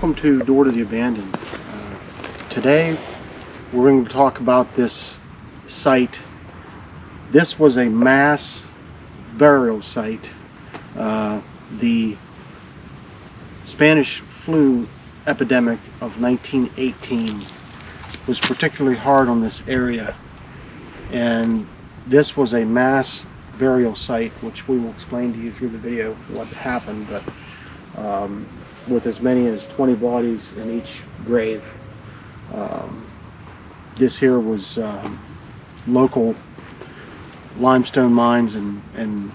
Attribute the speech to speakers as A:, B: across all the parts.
A: Welcome to Door to the Abandoned. Today we're going to talk about this site. This was a mass burial site. The Spanish flu epidemic of 1918 was particularly hard on this area, and this was a mass burial site, which we will explain to you through the video what happened, but with as many as 20 bodies in each grave. This here was local limestone mines and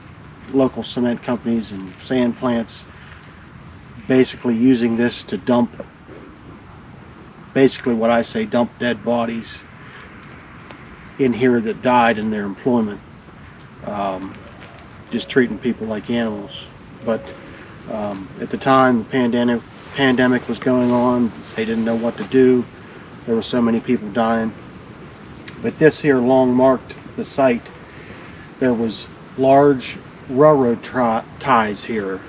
A: local cement companies and sand plants basically using this to dump, basically what I say, dump dead bodies in here that died in their employment, just treating people like animals. But at the time the pandemic was going on, they didn't know what to do. There were so many people dying. But this here long marked the site. There was large railroad ties here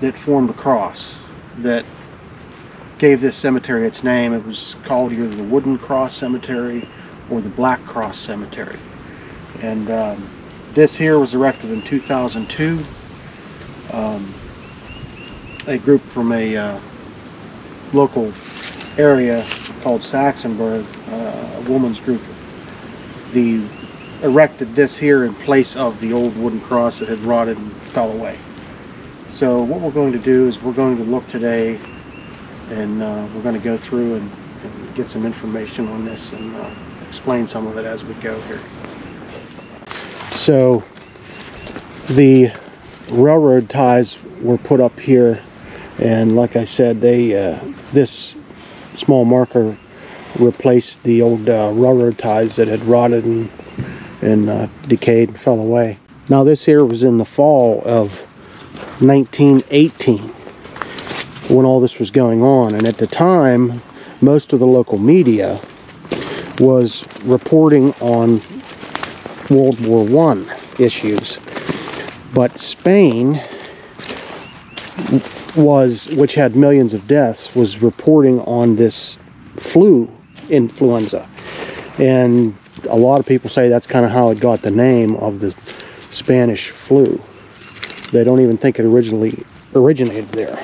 A: that formed a cross that gave this cemetery its name. It was called either the Wooden Cross Cemetery or the Black Cross Cemetery. And this here was erected in 2002. A group from a local area called Saxonburg, a woman's group, erected this here in place of the old wooden cross that had rotted and fell away. So what we're going to do is we're going to look today, and we're going to go through and get some information on this and explain some of it as we go here. So the railroad ties were put up here, and like I said, this small marker replaced the old railroad ties that had rotted and decayed and fell away. Now this here was in the fall of 1918 when all this was going on, and at the time most of the local media was reporting on World War I issues, but Spain, which had millions of deaths, was reporting on this influenza, and a lot of people say that's kind of how it got the name of the Spanish flu. They don't even think it originally originated there.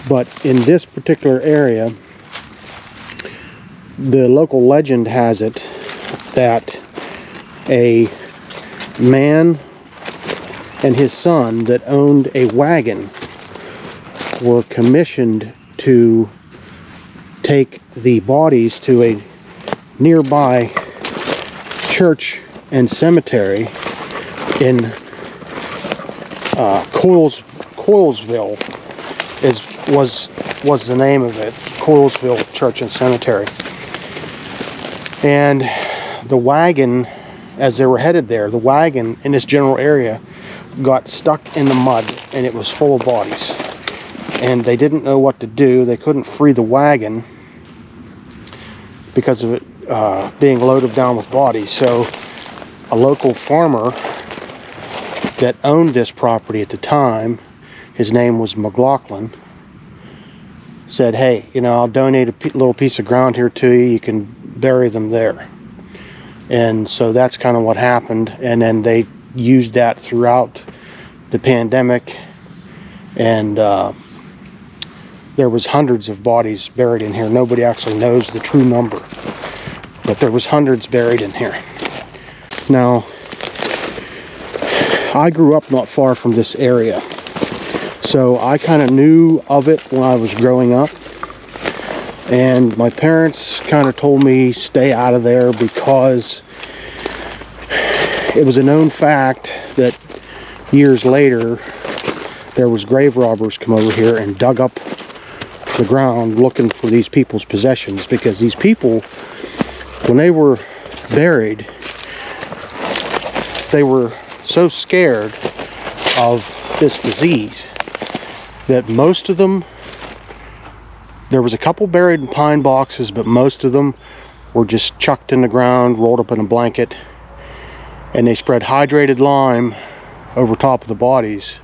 A: But in this particular area, the local legend has it that a man and his son that owned a wagon were commissioned to take the bodies to a nearby church and cemetery in Coylesville was the name of it, Coylesville Church and Cemetery. And the wagon, as they were headed there, the wagon in this general area got stuck in the mud, and it was full of bodies, and they didn't know what to do. They couldn't free the wagon because of it being loaded down with bodies. So a local farmer that owned this property at the time, his name was McLaughlin, said, hey, you know, I'll donate a little piece of ground here to you, you can bury them there. And so that's kind of what happened, and then they used that throughout the pandemic, and there was hundreds of bodies buried in here. Nobody actually knows the true number, but there was hundreds buried in here. Now, I grew up not far from this area, so I kind of knew of it when I was growing up, and my parents kind of told me stay out of there because it was a known fact that years later there was grave robbers come over here and dug up the ground looking for these people's possessions, because these people, when they were buried, they were so scared of this disease that most of them, there was a couple buried in pine boxes, but most of them were just chucked in the ground, rolled up in a blanket, and they spread hydrated lime over top of the bodies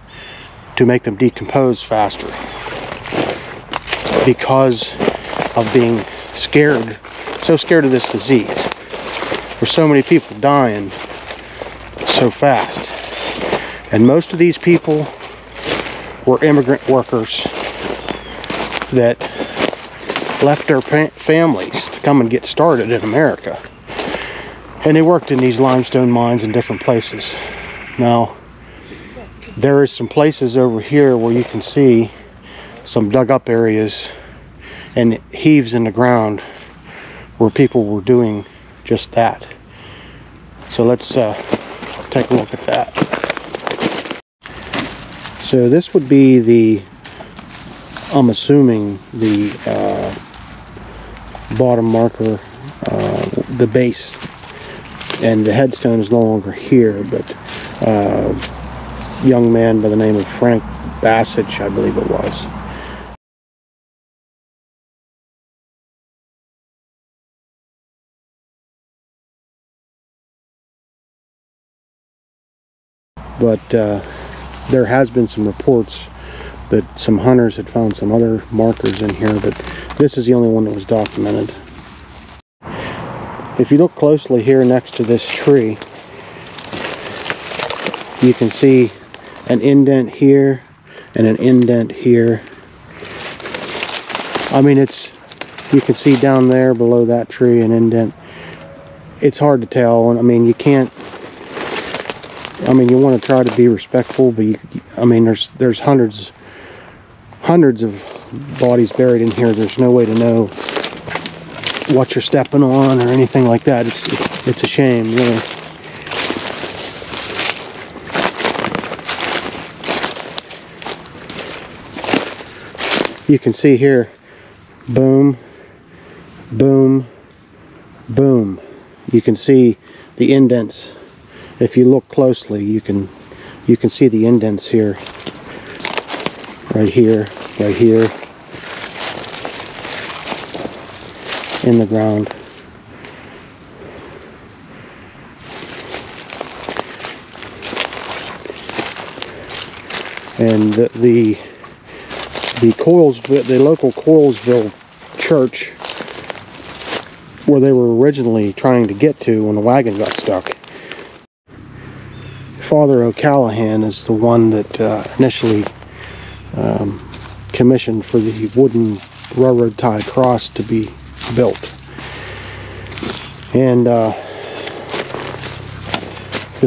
A: to make them decompose faster, because of being scared, so scared of this disease. There's so many people dying so fast. And most of these people were immigrant workers that left their families to come and get started in America. And they worked in these limestone mines in different places. Now, there is some places over here where you can see some dug up areas and heaves in the ground where people were doing just that. So let's take a look at that. So this would be the, I'm assuming, the bottom marker, the base, and the headstone is no longer here, but young man by the name of Frank Bassich, I believe it was. But there has been some reports that some hunters had found some other markers in here, but this is the only one that was documented. If you look closely here next to this tree, you can see an indent here and an indent here. I mean, you can see down there below that tree an indent. It's hard to tell, and I mean, you can't, I mean, you want to try to be respectful, but I mean, there's hundreds of bodies buried in here. There's no way to know what you're stepping on or anything like that. It's a shame, really. You can see here, boom, boom, boom. You can see the indents. If you look closely, you can see the indents here, right here, right here, in the ground. And the local Coylesville church, where they were originally trying to get to when the wagon got stuck, Father O'Callahan is the one that initially commissioned for the wooden railroad tie cross to be built. And the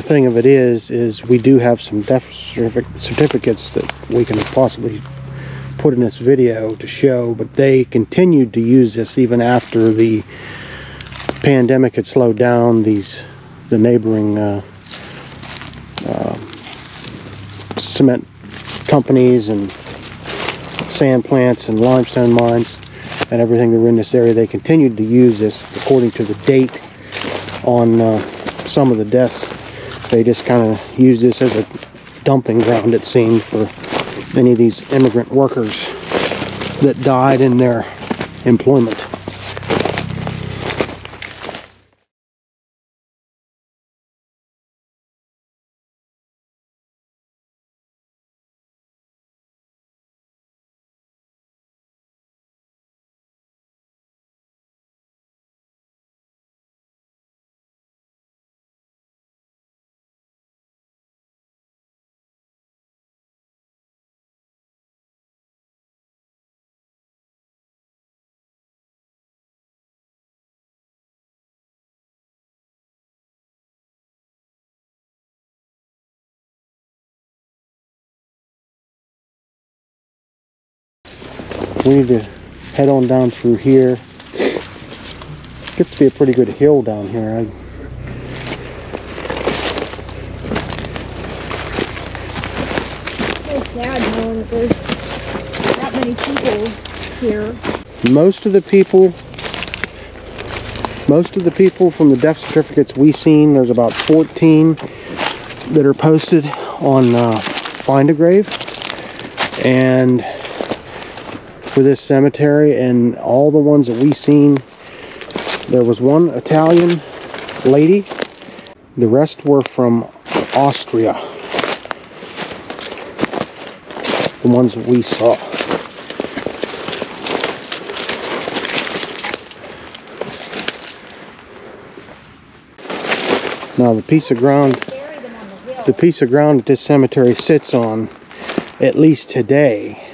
A: thing of it is we do have some death certificates that we can possibly put in this video to show, but they continued to use this even after the pandemic had slowed down. The neighboring cement companies and sand plants and limestone mines and everything that were in this area, they continued to use this according to the date on some of the deaths. They just kind of used this as a dumping ground, it seemed, for any of these immigrant workers that died in their employment. We need to head on down through here. Gets to be a pretty good hill down here.
B: It's so sad knowing that there's that many people here.
A: Most of the people from the death certificates we seen, there's about 14 that are posted on Find a Grave, and for this cemetery, and all the ones that we seen, there was one Italian lady. The rest were from Austria. the ones that we saw. Now the piece of ground that this cemetery sits on, at least today,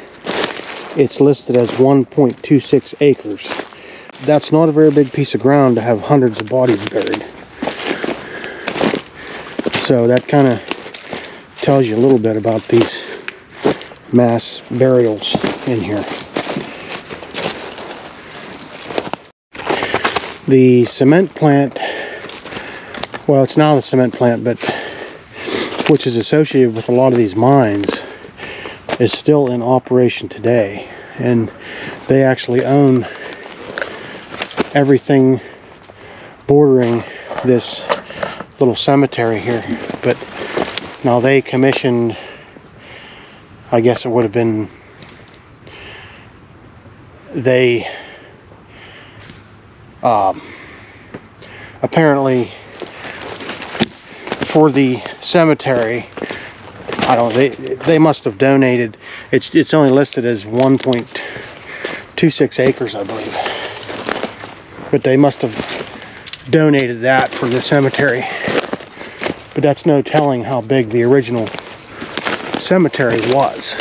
A: it's listed as 1.26 acres. That's not a very big piece of ground to have hundreds of bodies buried. So that kind of tells you a little bit about these mass burials in here. The cement plant, well, it's now the cement plant, but which is associated with a lot of these mines, is still in operation today, and they actually own everything bordering this little cemetery here. But now they commissioned, I guess it would have been, they apparently for the cemetery, I don't know, they must have donated, it's only listed as 1.26 acres, I believe, but they must have donated that for the cemetery. But that's no telling how big the original cemetery was.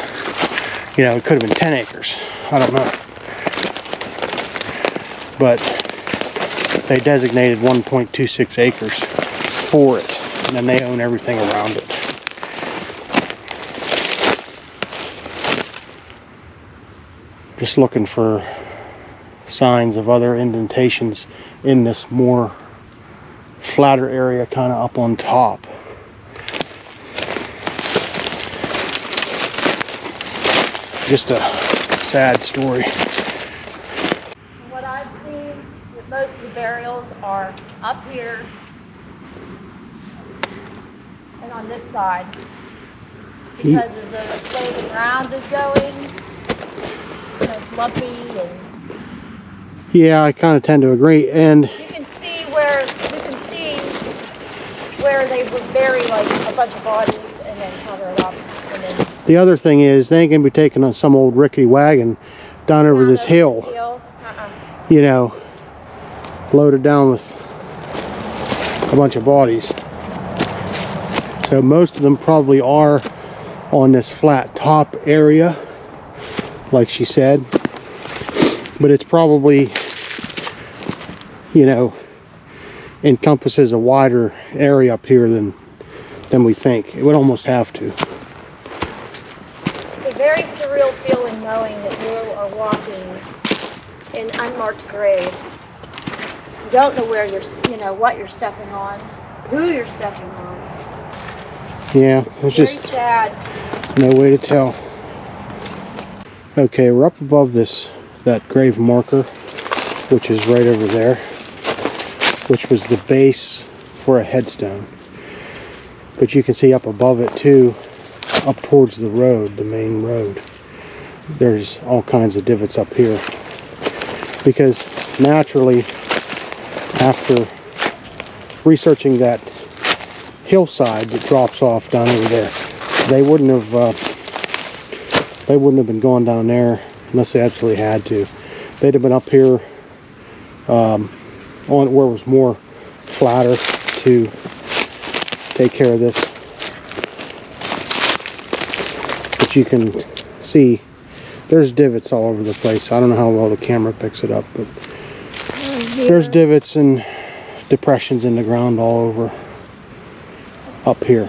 A: You know, it could have been 10 acres, I don't know, but they designated 1.26 acres for it, and then they own everything around it. Just looking for signs of other indentations in this more flatter area, kind of up on top. Just a sad story.
B: What I've seen with most of the burials are up here and on this side, because of the way the ground is going. It's lumpy, and
A: yeah, I kind of tend to agree. And
B: you can see where they would bury like a bunch of bodies and then cover it up. And then
A: the other thing is, they ain't gonna be taking on some old rickety wagon down over this hill. You know, loaded down with a bunch of bodies. So most of them probably are on this flat top area, like she said, but it's probably, you know, encompasses a wider area up here than we think. It would almost have to.
B: It's a very surreal feeling knowing that you are walking in unmarked graves. You don't know where you're, you know, what you're stepping on, who you're stepping on.
A: Yeah, it's just
B: very sad.
A: No way to tell. Okay, we're up above that grave marker, which is right over there, which was the base for a headstone. But you can see up above it too, up towards the road, the main road, there's all kinds of divots up here. Because naturally, after researching that hillside that drops off down over there, they wouldn't have been going down there unless they absolutely had to. They'd have been up here on where it was more flatter to take care of this. But you can see there's divots all over the place. I don't know how well the camera picks it up, but there's divots and depressions in the ground all over up here.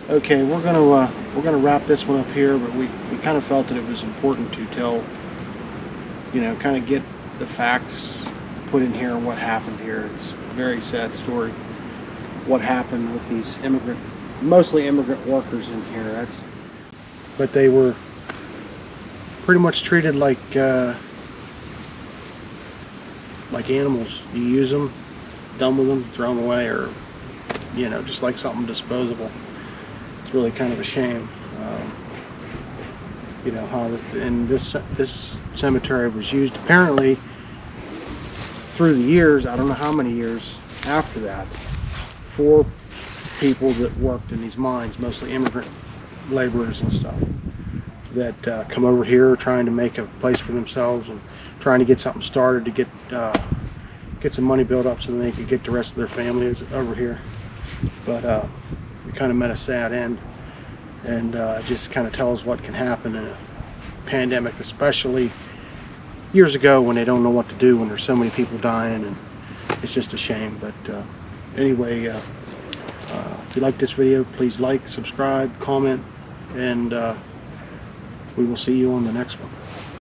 A: Okay, we're gonna wrap this one up here, but we kind of felt that it was important to tell, you know, kind of get the facts put in here and what happened here. It's a very sad story. What happened with these mostly immigrant workers in here. But they were pretty much treated like animals. You use them, done with them, throw them away, or, you know, just like something disposable. It's really kind of a shame. You know how this cemetery was used apparently through the years. I don't know how many years after that, for people that worked in these mines, mostly immigrant laborers and stuff that come over here trying to make a place for themselves and trying to get something started to get some money built up so that they could get the rest of their families over here. But we kind of met a sad end, and it just kind of tells what can happen in a pandemic, especially years ago when they don't know what to do when there's so many people dying, and it's just a shame. But anyway, if you like this video, please like, subscribe, comment, and we will see you on the next one.